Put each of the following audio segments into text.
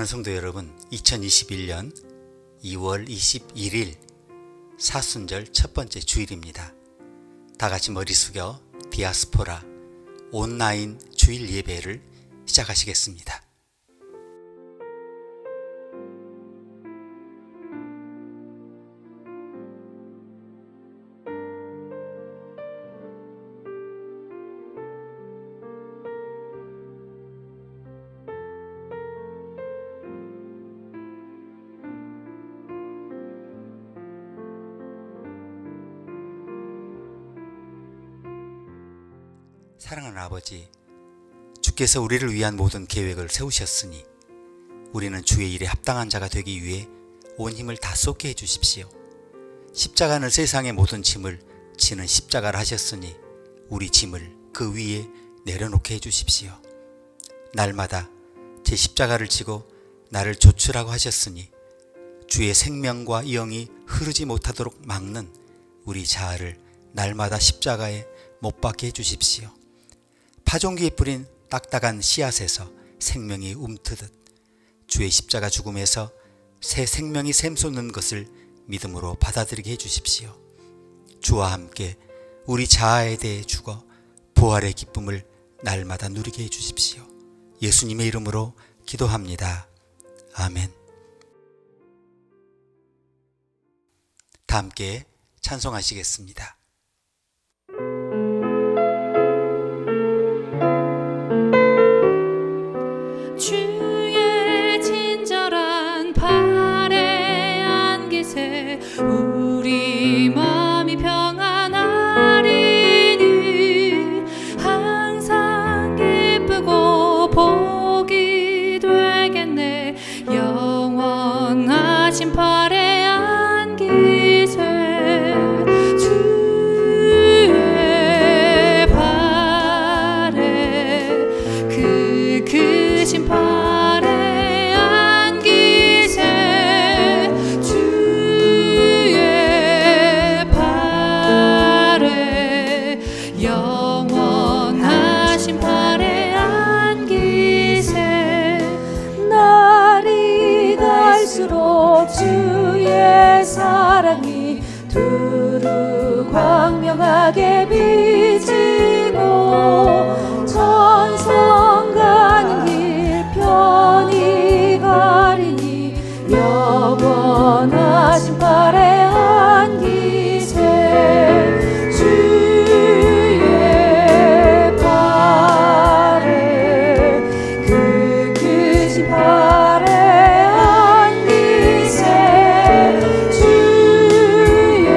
사랑하는 성도 여러분, 2021년 2월 21일 사순절 첫 번째 주일입니다. 다 같이 머리 숙여 디아스포라 온라인 주일 예배를 시작하시겠습니다. 사랑하는 아버지, 주께서 우리를 위한 모든 계획을 세우셨으니 우리는 주의 일에 합당한 자가 되기 위해 온 힘을 다 쏟게 해주십시오. 십자가는 세상의 모든 짐을 지는 십자가를 하셨으니 우리 짐을 그 위에 내려놓게 해주십시오. 날마다 제 십자가를 지고 나를 조추라고 하셨으니 주의 생명과 영이 흐르지 못하도록 막는 우리 자아를 날마다 십자가에 못 박게 해주십시오. 파종기에 뿌린 딱딱한 씨앗에서 생명이 움트듯 주의 십자가 죽음에서 새 생명이 샘솟는 것을 믿음으로 받아들이게 해주십시오. 주와 함께 우리 자아에 대해 죽어 부활의 기쁨을 날마다 누리게 해주십시오. 예수님의 이름으로 기도합니다. 아멘. 다 함께 찬송하시겠습니다. 주의 친절한 발의 안깃에 우리 마음이 평안하리니 항상 기쁘고 복이 되겠네. 영원하신 발의 안깃에 주의 발에 그 크신 발의 안깃에 주의 발에 영원하신 발의 안깃에 날이 갈수록 주의 사랑이 두루 광명하게 비치고 천성 가는 길 편히 가리니 영원하신 발의 안깃에 주의 발에 그 크신 발의 안깃에 주의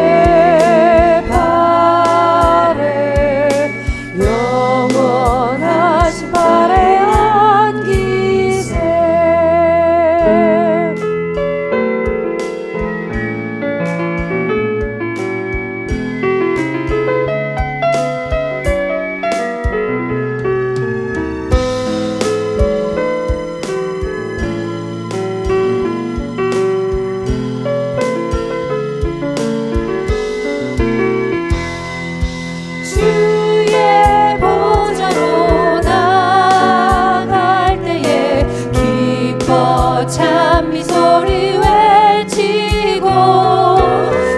발에 영원하신 발의 안깃에 주의 보좌로 나갈 때에 기뻐 찬미 소리 외치고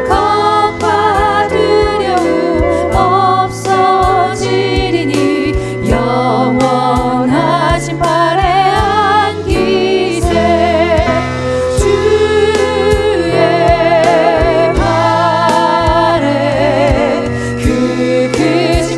겁과 두려움 없어지리니 영원하신 발의 안깃에 주의 발에 그 크신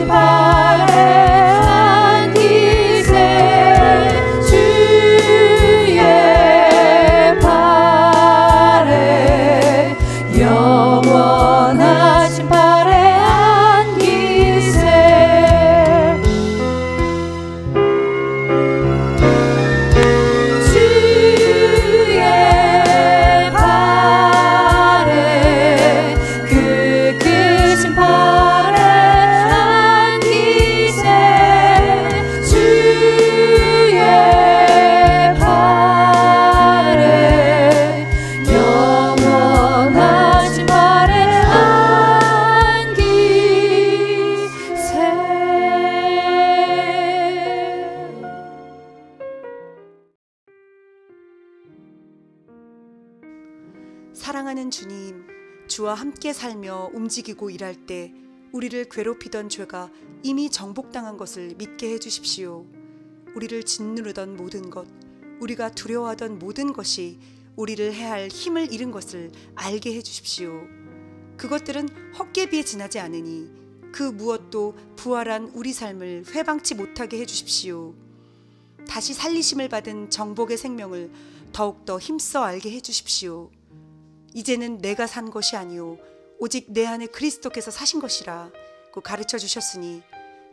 주님, 주와 함께 살며 움직이고 일할 때 우리를 괴롭히던 죄가 이미 정복당한 것을 믿게 해주십시오. 우리를 짓누르던 모든 것, 우리가 두려워하던 모든 것이 우리를 해할 힘을 잃은 것을 알게 해주십시오. 그것들은 헛개비에 지나지 않으니 그 무엇도 부활한 우리 삶을 회방치 못하게 해주십시오. 다시 살리심을 받은 정복의 생명을 더욱더 힘써 알게 해주십시오. 이제는 내가 산 것이 아니요 오직 내 안에 그리스도께서 사신 것이라고 가르쳐 주셨으니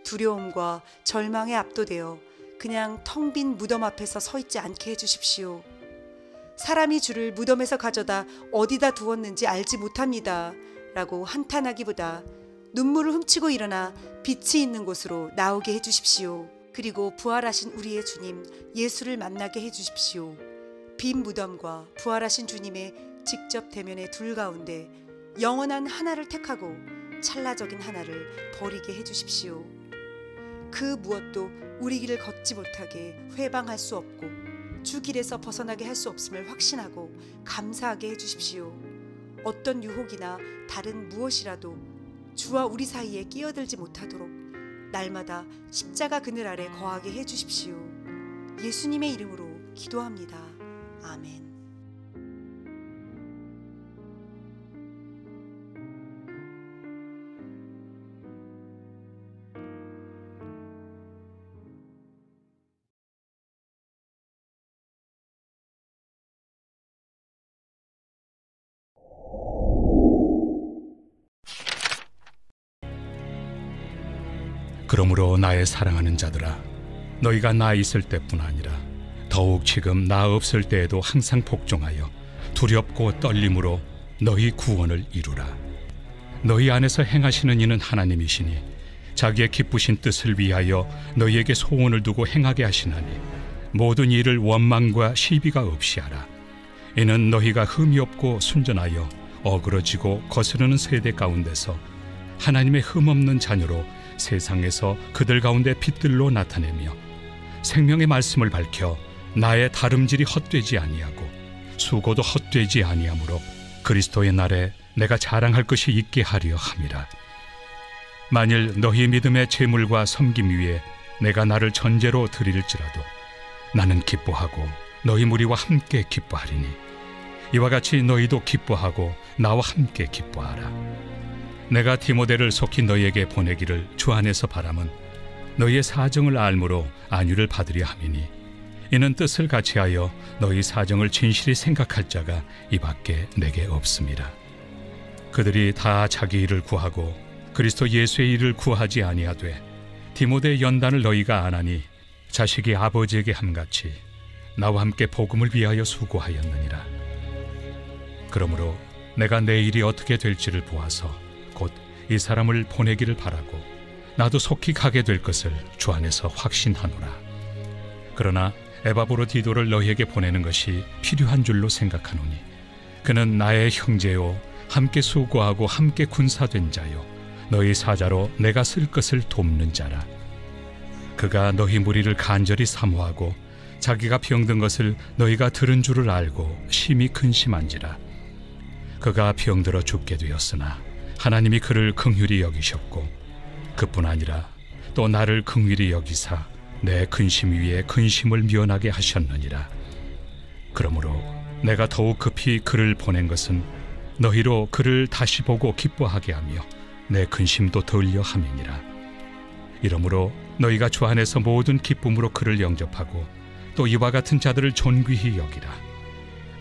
두려움과 절망에 압도되어 그냥 텅 빈 무덤 앞에서 서 있지 않게 해주십시오. 사람이 주를 무덤에서 가져다 어디다 두었는지 알지 못합니다 라고 한탄하기보다 눈물을 훔치고 일어나 빛이 있는 곳으로 나오게 해주십시오. 그리고 부활하신 우리의 주님 예수를 만나게 해주십시오. 빈 무덤과 부활하신 주님의 직접 대면의 둘 가운데 영원한 하나를 택하고 찰나적인 하나를 버리게 해주십시오. 그 무엇도 우리 길을 걷지 못하게 회방할 수 없고 주 길에서 벗어나게 할 수 없음을 확신하고 감사하게 해주십시오. 어떤 유혹이나 다른 무엇이라도 주와 우리 사이에 끼어들지 못하도록 날마다 십자가 그늘 아래 거하게 해주십시오. 예수님의 이름으로 기도합니다. 아멘. 그러므로 나의 사랑하는 자들아, 너희가 나 있을 때뿐 아니라 더욱 지금 나 없을 때에도 항상 복종하여 두렵고 떨림으로 너희 구원을 이루라. 너희 안에서 행하시는 이는 하나님이시니 자기의 기쁘신 뜻을 위하여 너희에게 소원을 두고 행하게 하시나니 모든 일을 원망과 시비가 없이 하라. 이는 너희가 흠이 없고 순전하여 어그러지고 거스르는 세대 가운데서 하나님의 흠없는 자녀로 세상에서 그들 가운데 빛들로 나타내며 생명의 말씀을 밝혀 나의 다름질이 헛되지 아니하고 수고도 헛되지 아니하므로 그리스도의 날에 내가 자랑할 것이 있게 하려 함이라. 만일 너희 믿음의 재물과 섬김 위에 내가 나를 전제로 드릴지라도 나는 기뻐하고 너희 무리와 함께 기뻐하리니 이와 같이 너희도 기뻐하고 나와 함께 기뻐하라. 내가 디모데를 속히 너희에게 보내기를 주 안에서 바람은 너희의 사정을 알므로 안위를 받으려 함이니 이는 뜻을 같이하여 너희 사정을 진실히 생각할 자가 이 밖에 내게 없습니다. 그들이 다 자기 일을 구하고 그리스도 예수의 일을 구하지 아니하되 디모데의 연단을 너희가 안하니 자식이 아버지에게 함같이 나와 함께 복음을 위하여 수고하였느니라. 그러므로 내가 내 일이 어떻게 될지를 보아서 곧 이 사람을 보내기를 바라고 나도 속히 가게 될 것을 주 안에서 확신하노라. 그러나 에바브로디도를 너희에게 보내는 것이 필요한 줄로 생각하노니 그는 나의 형제요 함께 수고하고 함께 군사된 자요 너희 사자로 내가 쓸 것을 돕는 자라. 그가 너희 무리를 간절히 사모하고 자기가 병든 것을 너희가 들은 줄을 알고 심히 근심한지라. 그가 병들어 죽게 되었으나 하나님이 그를 긍휼히 여기셨고 그뿐 아니라 또 나를 긍휼히 여기사 내 근심 위에 근심을 면하게 하셨느니라. 그러므로 내가 더욱 급히 그를 보낸 것은 너희로 그를 다시 보고 기뻐하게 하며 내 근심도 덜려 함이니라. 이러므로 너희가 주 안에서 모든 기쁨으로 그를 영접하고 또 이와 같은 자들을 존귀히 여기라.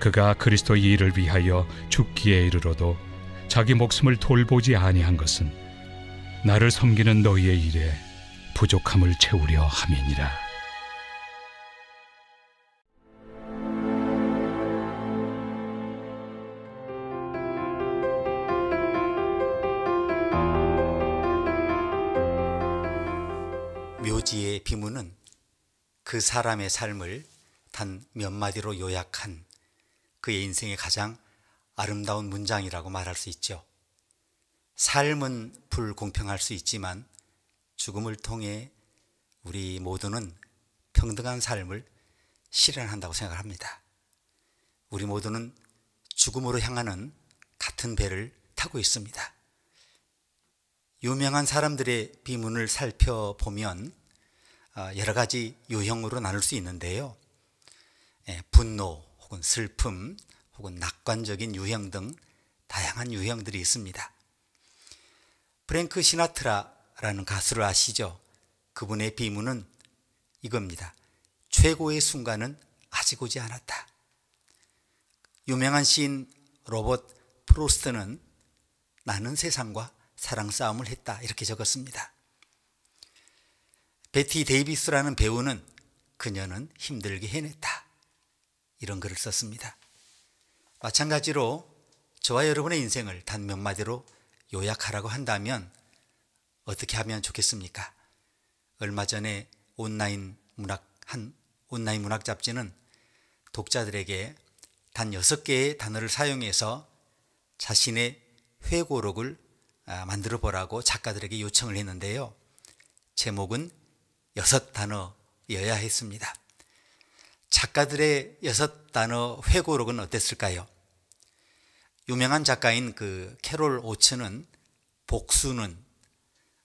그가 그리스도의 일을 위하여 죽기에 이르러도 자기 목숨을 돌보지 아니한 것은 나를 섬기는 너희의 일에 부족함을 채우려 함이니라. 묘지의 비문은 그 사람의 삶을 단 몇 마디로 요약한 그의 인생의 가장 아름다운 문장이라고 말할 수 있죠. 삶은 불공평할 수 있지만 죽음을 통해 우리 모두는 평등한 삶을 실현한다고 생각합니다. 우리 모두는 죽음으로 향하는 같은 배를 타고 있습니다. 유명한 사람들의 비문을 살펴보면 여러 가지 유형으로 나눌 수 있는데요. 분노 혹은 슬픔 혹은 낙관적인 유형 등 다양한 유형들이 있습니다. 프랭크 시나트라라는 가수를 아시죠? 그분의 비문은 이겁니다. 최고의 순간은 아직 오지 않았다. 유명한 시인 로버트 프로스트는 나는 세상과 사랑 싸움을 했다 이렇게 적었습니다. 베티 데이비스라는 배우는 그녀는 힘들게 해냈다 이런 글을 썼습니다. 마찬가지로 저와 여러분의 인생을 단 몇 마디로 요약하라고 한다면 어떻게 하면 좋겠습니까? 얼마 전에 온라인 문학 잡지는 독자들에게 단 6개의 단어를 사용해서 자신의 회고록을 만들어 보라고 작가들에게 요청을 했는데요. 제목은 6단어여야 했습니다. 작가들의 6단어 회고록은 어땠을까요? 유명한 작가인 캐롤 오츠는 복수는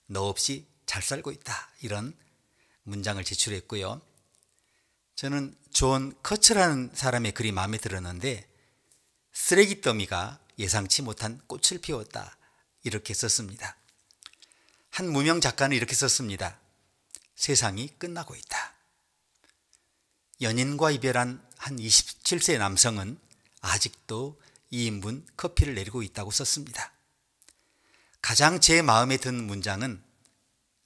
너 없이 잘 살고 있다 이런 문장을 제출했고요. 저는 존 커츠라는 사람의 글이 마음에 들었는데 쓰레기 더미가 예상치 못한 꽃을 피웠다 이렇게 썼습니다. 한 무명 작가는 이렇게 썼습니다. 세상이 끝나고 있다. 연인과 이별한 한 27세 남성은 아직도 2인분 커피를 내리고 있다고 썼습니다. 가장 제 마음에 든 문장은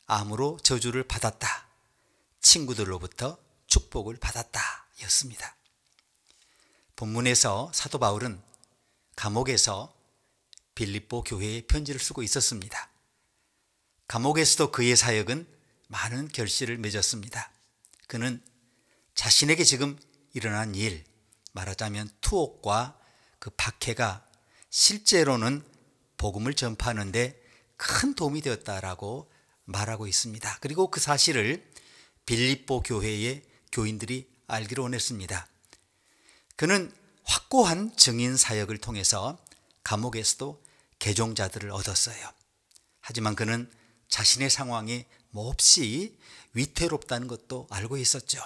암으로 저주를 받았다. 친구들로부터 축복을 받았다 였습니다. 본문에서 사도 바울은 감옥에서 빌립보 교회에 편지를 쓰고 있었습니다. 감옥에서도 그의 사역은 많은 결실을 맺었습니다. 그는 자신에게 지금 일어난 일, 말하자면 투옥과 그 박해가 실제로는 복음을 전파하는데 큰 도움이 되었다라고 말하고 있습니다. 그리고 그 사실을 빌립보 교회의 교인들이 알기로 원했습니다. 그는 확고한 증인 사역을 통해서 감옥에서도 개종자들을 얻었어요. 하지만 그는 자신의 상황이 몹시 위태롭다는 것도 알고 있었죠.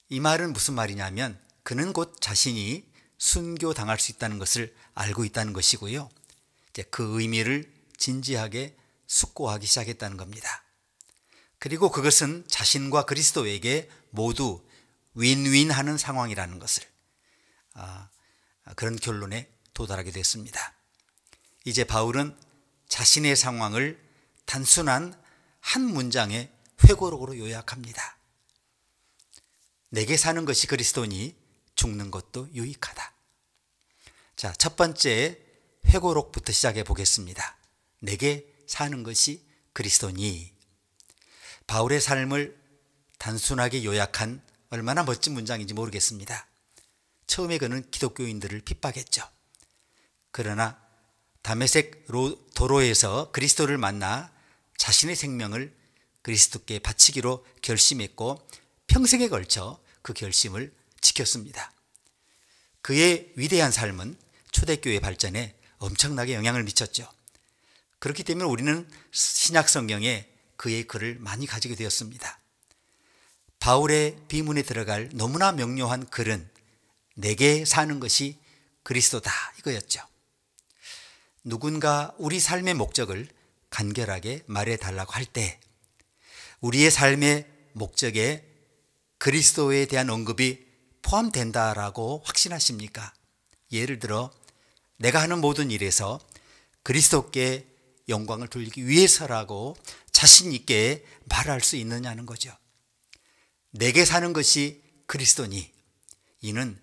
이 말은 무슨 말이냐면 그는 곧 자신이 순교당할 수 있다는 것을 알고 있다는 것이고요. 이제 그 의미를 진지하게 숙고하기 시작했다는 겁니다. 그리고 그것은 자신과 그리스도에게 모두 윈윈하는 상황이라는 것을 그런 결론에 도달하게 됐습니다. 이제 바울은 자신의 상황을 단순한 한 문장의 회고록으로 요약합니다. 내게 사는 것이 그리스도니 죽는 것도 유익하다. 자, 첫 번째 회고록부터 시작해 보겠습니다. 내게 사는 것이 그리스도니. 바울의 삶을 단순하게 요약한 얼마나 멋진 문장인지 모르겠습니다. 처음에 그는 기독교인들을 핍박했죠. 그러나 다메섹 도로에서 그리스도를 만나 자신의 생명을 그리스도께 바치기로 결심했고 평생에 걸쳐 그 결심을 지켰습니다. 그의 위대한 삶은 초대교회 발전에 엄청나게 영향을 미쳤죠. 그렇기 때문에 우리는 신약 성경에 그의 글을 많이 가지게 되었습니다. 바울의 비문에 들어갈 너무나 명료한 글은 내게 사는 것이 그리스도다 이거였죠. 누군가 우리 삶의 목적을 간결하게 말해달라고 할 때 우리의 삶의 목적에 그리스도에 대한 언급이 포함된다라고 확신하십니까? 예를 들어 내가 하는 모든 일에서 그리스도께 영광을 돌리기 위해서라고 자신 있게 말할 수 있느냐는 거죠. 내게 사는 것이 그리스도니 이는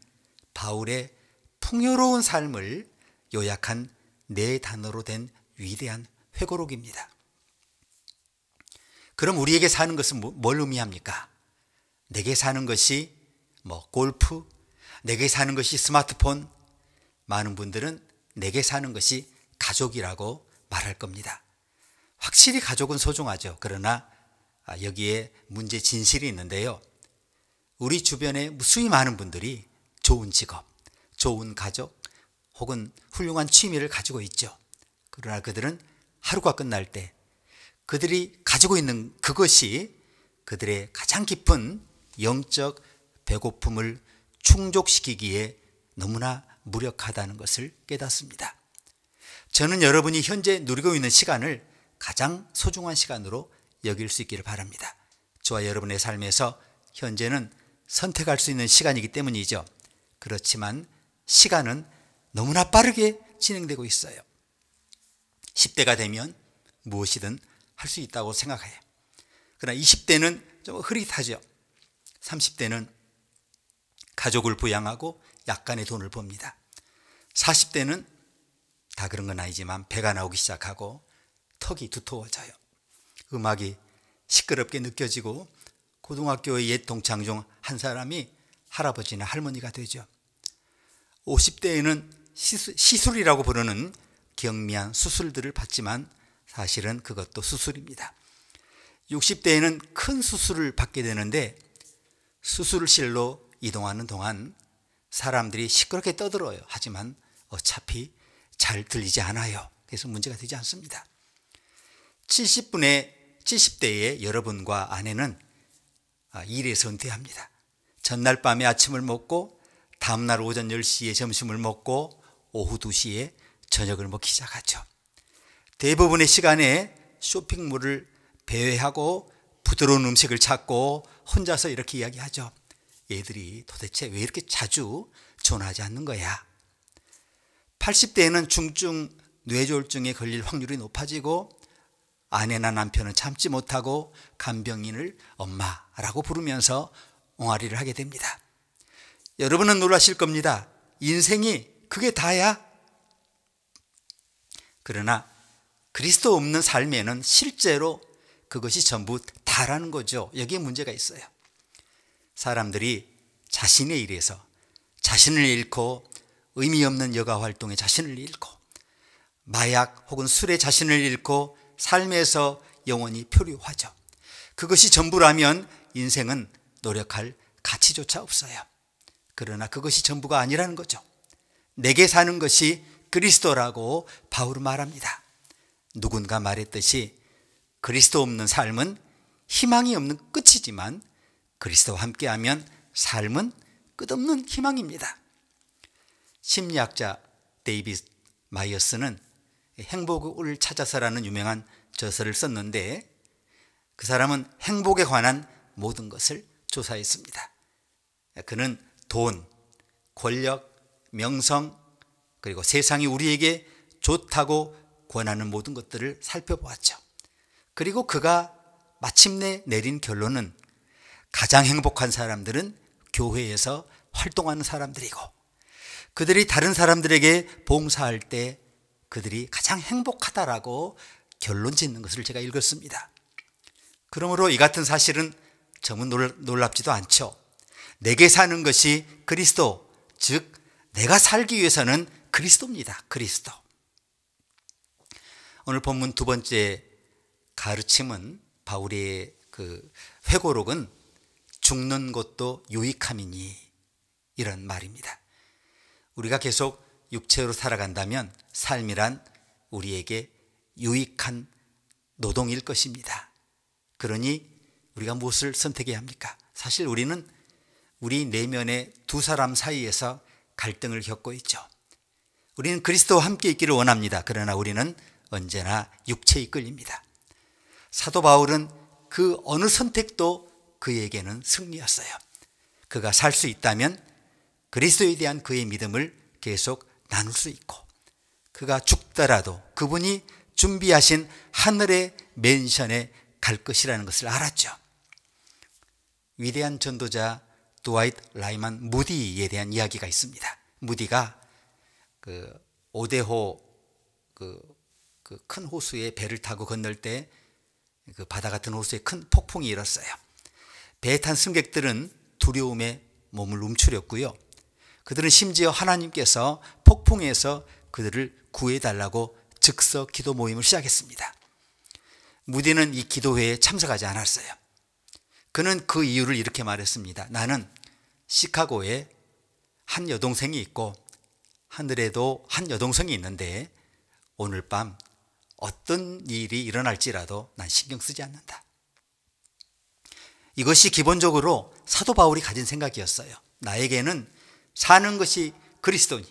바울의 풍요로운 삶을 요약한 4단어로 된 위대한 회고록입니다. 그럼 우리에게 사는 것은 뭘 의미합니까? 내게 사는 것이 골프, 내게 사는 것이 스마트폰, 많은 분들은 내게 사는 것이 가족이라고 말할 겁니다. 확실히 가족은 소중하죠. 그러나 여기에 문제 진실이 있는데요. 우리 주변에 무수히 많은 분들이 좋은 직업, 좋은 가족 혹은 훌륭한 취미를 가지고 있죠. 그러나 그들은 하루가 끝날 때 그들이 가지고 있는 그것이 그들의 가장 깊은 영적 배고픔을 충족시키기에 너무나 무력하다는 것을 깨닫습니다. 저는 여러분이 현재 누리고 있는 시간을 가장 소중한 시간으로 여길 수 있기를 바랍니다. 저와 여러분의 삶에서 현재는 선택할 수 있는 시간이기 때문이죠. 그렇지만 시간은 너무나 빠르게 진행되고 있어요. 10대가 되면 무엇이든 할 수 있다고 생각해요. 그러나 20대는 좀 흐릿하죠. 30대는 가족을 부양하고 약간의 돈을 법니다. 40대는 다 그런 건 아니지만 배가 나오기 시작하고 턱이 두터워져요. 음악이 시끄럽게 느껴지고 고등학교의 옛 동창 중 한 사람이 할아버지나 할머니가 되죠. 50대에는 시술이라고 부르는 경미한 수술들을 받지만 사실은 그것도 수술입니다. 60대에는 큰 수술을 받게 되는데 수술실로 이동하는 동안 사람들이 시끄럽게 떠들어요. 하지만 어차피 잘 들리지 않아요. 그래서 문제가 되지 않습니다. 70대의 여러분과 아내는 일에서 은퇴합니다. 전날 밤에 아침을 먹고 다음날 오전 10시에 점심을 먹고 오후 2시에 저녁을 먹기 시작하죠. 대부분의 시간에 쇼핑몰을 배회하고 부드러운 음식을 찾고 혼자서 이렇게 이야기하죠. 얘들이 도대체 왜 이렇게 자주 전화하지 않는 거야? 80대에는 중증 뇌졸중에 걸릴 확률이 높아지고 아내나 남편은 참지 못하고 간병인을 엄마라고 부르면서 옹알이를 하게 됩니다. 여러분은 놀라실 겁니다. 인생이 그게 다야? 그러나 그리스도 없는 삶에는 실제로 그것이 전부 다라는 거죠. 여기에 문제가 있어요. 사람들이 자신의 일에서 자신을 잃고 의미 없는 여가 활동에 자신을 잃고 마약 혹은 술에 자신을 잃고 삶에서 영원히 표류하죠. 그것이 전부라면 인생은 노력할 가치조차 없어요. 그러나 그것이 전부가 아니라는 거죠. 내게 사는 것이 그리스도라고 바울은 말합니다. 누군가 말했듯이 그리스도 없는 삶은 희망이 없는 끝이지만 그리스도와 함께하면 삶은 끝없는 희망입니다. 심리학자 데이비드 마이어스는 행복을 찾아서라는 유명한 저서를 썼는데 그 사람은 행복에 관한 모든 것을 조사했습니다. 그는 돈, 권력, 명성 그리고 세상이 우리에게 좋다고 권하는 모든 것들을 살펴보았죠. 그리고 그가 마침내 내린 결론은 가장 행복한 사람들은 교회에서 활동하는 사람들이고 그들이 다른 사람들에게 봉사할 때 그들이 가장 행복하다라고 결론 짓는 것을 제가 읽었습니다. 그러므로 이 같은 사실은 정말 놀랍지도 않죠. 내게 사는 것이 그리스도, 즉 내가 살기 위해서는 그리스도입니다. 그리스도. 오늘 본문 두 번째 가르침은 바울의 그 회고록은 죽는 것도 유익함이니 이런 말입니다. 우리가 계속 육체로 살아간다면 삶이란 우리에게 유익한 노동일 것입니다. 그러니 우리가 무엇을 선택해야 합니까? 사실 우리는 우리 내면의 두 사람 사이에서 갈등을 겪고 있죠. 우리는 그리스도와 함께 있기를 원합니다. 그러나 우리는 언제나 육체에 이끌립니다. 사도 바울은 그 어느 선택도 그에게는 승리였어요. 그가 살 수 있다면 그리스도에 대한 그의 믿음을 계속 나눌 수 있고 그가 죽더라도 그분이 준비하신 하늘의 맨션에 갈 것이라는 것을 알았죠. 위대한 전도자 드와이트 라이만 무디에 대한 이야기가 있습니다. 무디가 그 오데호 그 큰 호수에 배를 타고 건널 때 그 바다 같은 호수에 큰 폭풍이 일었어요. 배에 탄 승객들은 두려움에 몸을 움츠렸고요. 그들은 심지어 하나님께서 폭풍에서 그들을 구해달라고 즉석 기도 모임을 시작했습니다. 무디는 이 기도회에 참석하지 않았어요. 그는 그 이유를 이렇게 말했습니다. 나는 시카고에 한 여동생이 있고 하늘에도 한 여동생이 있는데 오늘 밤 어떤 일이 일어날지라도 난 신경 쓰지 않는다. 이것이 기본적으로 사도 바울이 가진 생각이었어요. 나에게는 사는 것이 그리스도니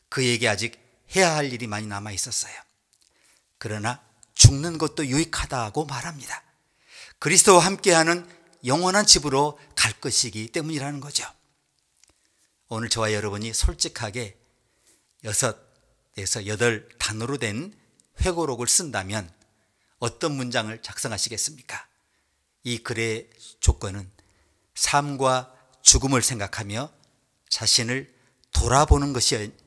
그에게 아직 해야 할 일이 많이 남아 있었어요. 그러나 죽는 것도 유익하다고 말합니다. 그리스도와 함께하는 영원한 집으로 갈 것이기 때문이라는 거죠. 오늘 저와 여러분이 솔직하게 6에서 8단어로 된 회고록을 쓴다면 어떤 문장을 작성하시겠습니까? 이 글의 조건은 삶과 죽음을 생각하며 자신을 돌아보는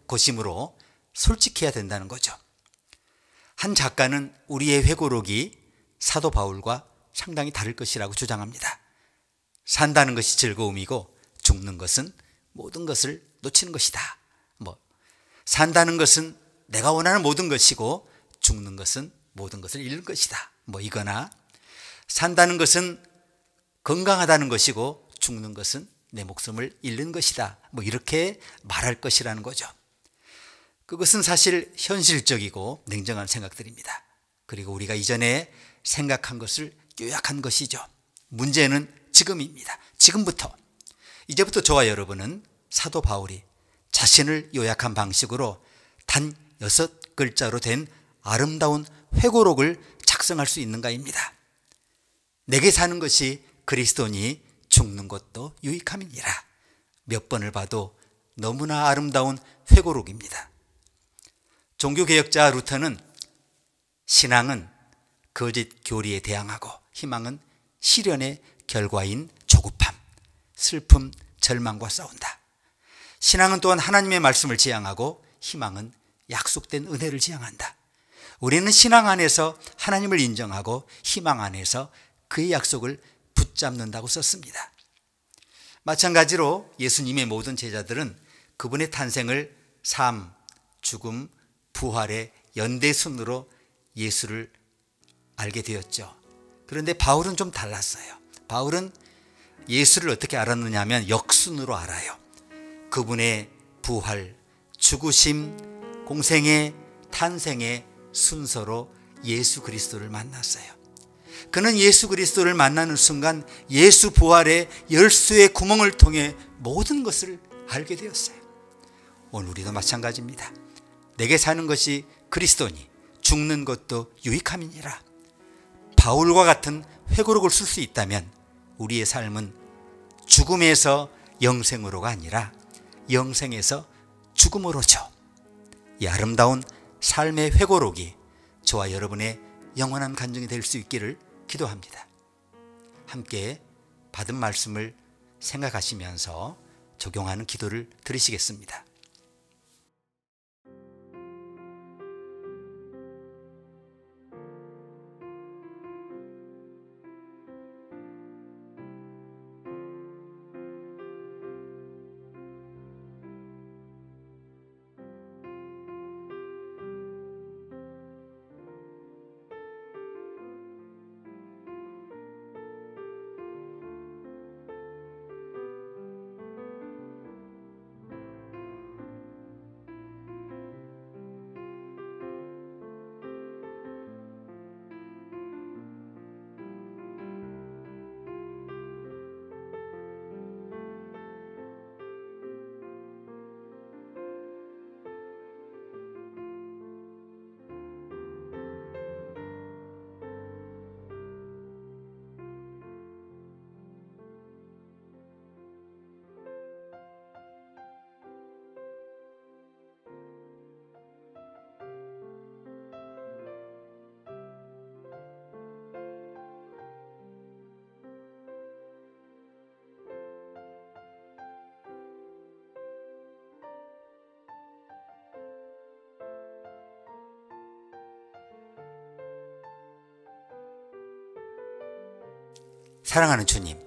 것이므로 솔직해야 된다는 거죠. 한 작가는 우리의 회고록이 사도 바울과 상당히 다를 것이라고 주장합니다. 산다는 것이 즐거움이고 죽는 것은 모든 것을 놓치는 것이다. 산다는 것은 내가 원하는 모든 것이고 죽는 것은 모든 것을 잃는 것이다. 이거나 산다는 것은 건강하다는 것이고 죽는 것은 내 목숨을 잃는 것이다. 이렇게 말할 것이라는 거죠. 그것은 사실 현실적이고 냉정한 생각들입니다. 그리고 우리가 이전에 생각한 것을 요약한 것이죠. 문제는 지금입니다. 지금부터 이제부터 저와 여러분은 사도 바울이 자신을 요약한 방식으로 단 6글자로 된 아름다운 회고록을 작성할 수 있는가입니다. 내게 사는 것이 그리스도니 죽는 것도 유익함이니라. 몇 번을 봐도 너무나 아름다운 회고록입니다. 종교개혁자 루터는 신앙은 거짓 교리에 대항하고 희망은 시련의 결과인 조급함, 슬픔, 절망과 싸운다. 신앙은 또한 하나님의 말씀을 지향하고 희망은 약속된 은혜를 지향한다. 우리는 신앙 안에서 하나님을 인정하고 희망 안에서 그의 약속을 붙잡는다고 썼습니다. 마찬가지로 예수님의 모든 제자들은 그분의 탄생을 삶, 죽음, 부활의 연대순으로 예수를 알게 되었죠. 그런데 바울은 좀 달랐어요. 바울은 예수를 어떻게 알았느냐 하면 역순으로 알아요. 그분의 부활, 죽으심, 공생의 탄생의 순서로 예수 그리스도를 만났어요. 그는 예수 그리스도를 만나는 순간 예수 부활의 열수의 구멍을 통해 모든 것을 알게 되었어요. 오늘 우리도 마찬가지입니다. 내게 사는 것이 그리스도니 죽는 것도 유익함이니라. 바울과 같은 회고록을 쓸 수 있다면 우리의 삶은 죽음에서 영생으로가 아니라 영생에서 죽음으로죠. 이 아름다운 삶의 회고록이 저와 여러분의 영원한 간증이 될 수 있기를 기도합니다. 함께 받은 말씀을 생각하시면서 적용하는 기도를 드리시겠습니다. 사랑하는 주님,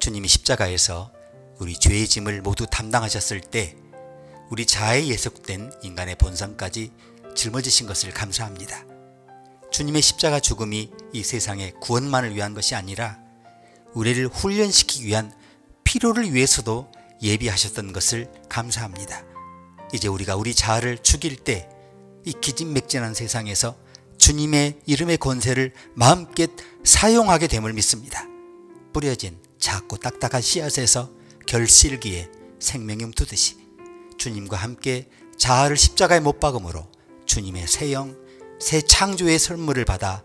주님이 십자가에서 우리 죄의 짐을 모두 담당하셨을 때 우리 자아에 예속된 인간의 본성까지 짊어지신 것을 감사합니다. 주님의 십자가 죽음이 이 세상의 구원만을 위한 것이 아니라 우리를 훈련시키기 위한 필요를 위해서도 예비하셨던 것을 감사합니다. 이제 우리가 우리 자아를 죽일 때 이 기진맥진한 세상에서 주님의 이름의 권세를 마음껏 사용하게 됨을 믿습니다. 뿌려진 작고 딱딱한 씨앗에서 결실기에 생명이 움트듯이 주님과 함께 자아를 십자가에 못 박음으로 주님의 새 영, 새 창조의 선물을 받아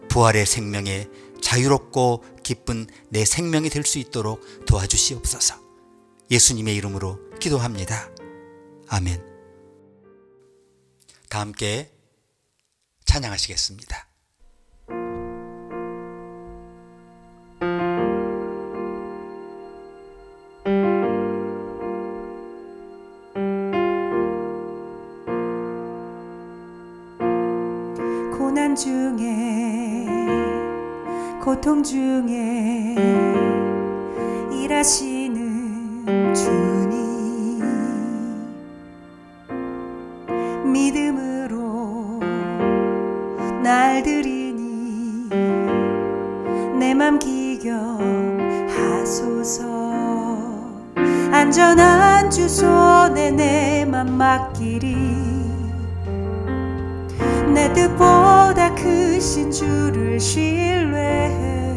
부활의 생명에 자유롭고 기쁜 내 생명이 될 수 있도록 도와주시옵소서. 예수님의 이름으로 기도합니다. 아멘. 다 함께 찬양하시겠습니다. 고난 중에 고통 중에 일하시는 주님, 믿음으로 날 드리니 내 맘 기경하소서. 안전한 주 손에 내 맘 맡기리. 내 뜻보다 크신 주를 신뢰해.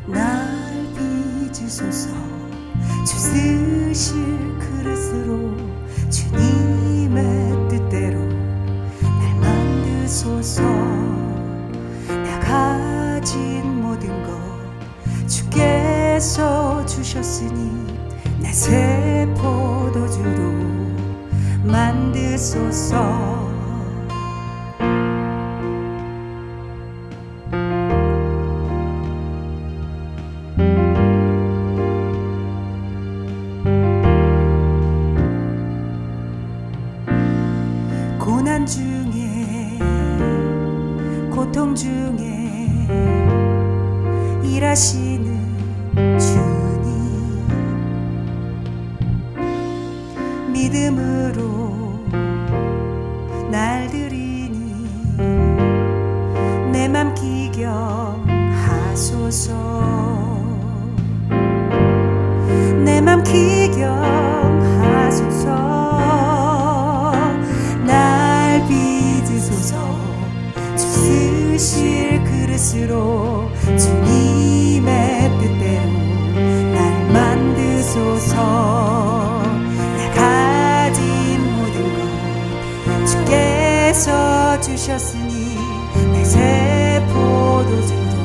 날 빚으소서. 주 쓰실 그릇으로 주님의 뜻대로 날 만드소서. 나 가진 모든 것 주께서 주셨으니 내 새 포도주로 만드소서. 고난 중에 고통 중에 일하시는 주님, 믿음으로 날 드리니 내 맘 기경하소서. 내 맘 기경하소서. 날 빚으소서. 주 쓰실 그릇으로 주님의 뜻대로 날 만드소서. 나 가진 모든 것 주께서 주셨으니 내 새 포도주로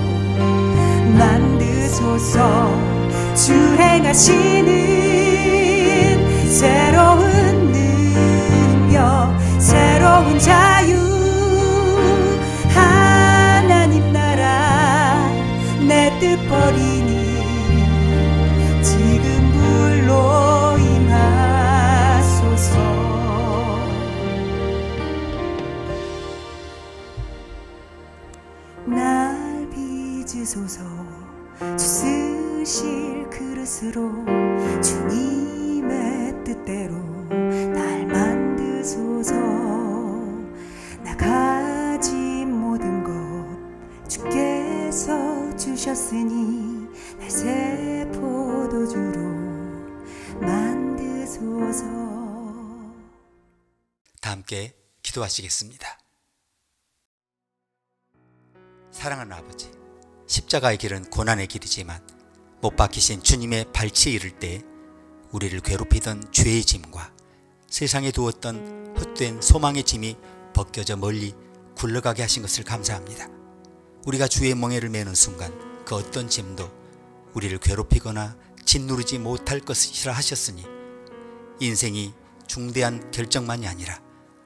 만드소서. 주 행하시는 새로운 능력, 새로운 자유, 하나님 나라 내 뜻 버리니 지금 불로 임하소서. 날 빚으소서. 주 쓰실 그릇으로 주님의 뜻대로 날 만드소서. 나 가진 모든 것 주께서 주셨으니 내 새 포도주로 만드소서. 다 함께 기도하시겠습니다. 사랑하는 아버지, 십자가의 길은 고난의 길이지만 못 박히신 주님의 발치에 이를 때 우리를 괴롭히던 죄의 짐과 세상에 두었던 헛된 소망의 짐이 벗겨져 멀리 굴러가게 하신 것을 감사합니다. 우리가 주의 멍에를 매는 순간 그 어떤 짐도 우리를 괴롭히거나 짓누르지 못할 것이라 하셨으니 인생이 중대한 결정만이 아니라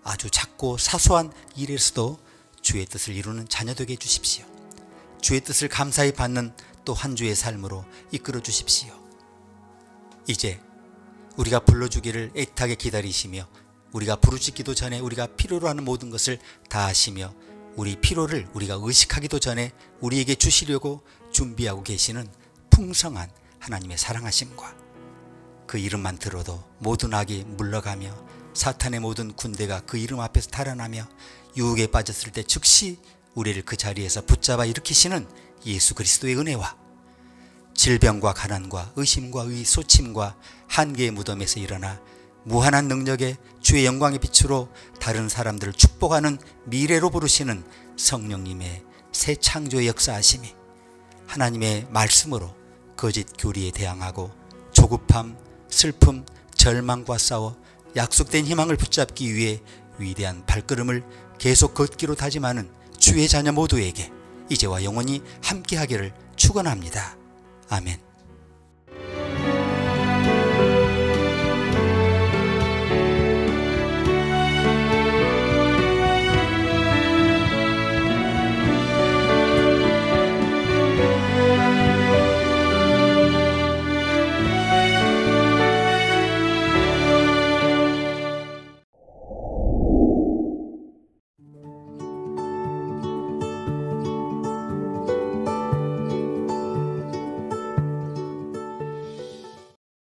아주 작고 사소한 일에서도 주의 뜻을 이루는 자녀 되게 해주십시오. 주의 뜻을 감사히 받는 또 한 주의 삶으로 이끌어 주십시오. 이제 우리가 불러주기를 애타게 기다리시며 우리가 부르짖기도 전에 우리가 필요로 하는 모든 것을 다 하시며 우리 필요를 우리가 의식하기도 전에 우리에게 주시려고 준비하고 계시는 풍성한 하나님의 사랑하심과 그 이름만 들어도 모든 악이 물러가며 사탄의 모든 군대가 그 이름 앞에서 달아나며 유혹에 빠졌을 때 즉시 우리를 그 자리에서 붙잡아 일으키시는 예수 그리스도의 은혜와 질병과 가난과 의심과 의 소침과 한계의 무덤에서 일어나 무한한 능력에 주의 영광의 빛으로 다른 사람들을 축복하는 미래로 부르시는 성령님의 새 창조의 역사하심이 하나님의 말씀으로 거짓 교리에 대항하고 조급함, 슬픔, 절망과 싸워 약속된 희망을 붙잡기 위해 위대한 발걸음을 계속 걷기로 다짐하는 주의 자녀 모두에게 이제와 영원히 함께하기를 축원합니다. 아멘.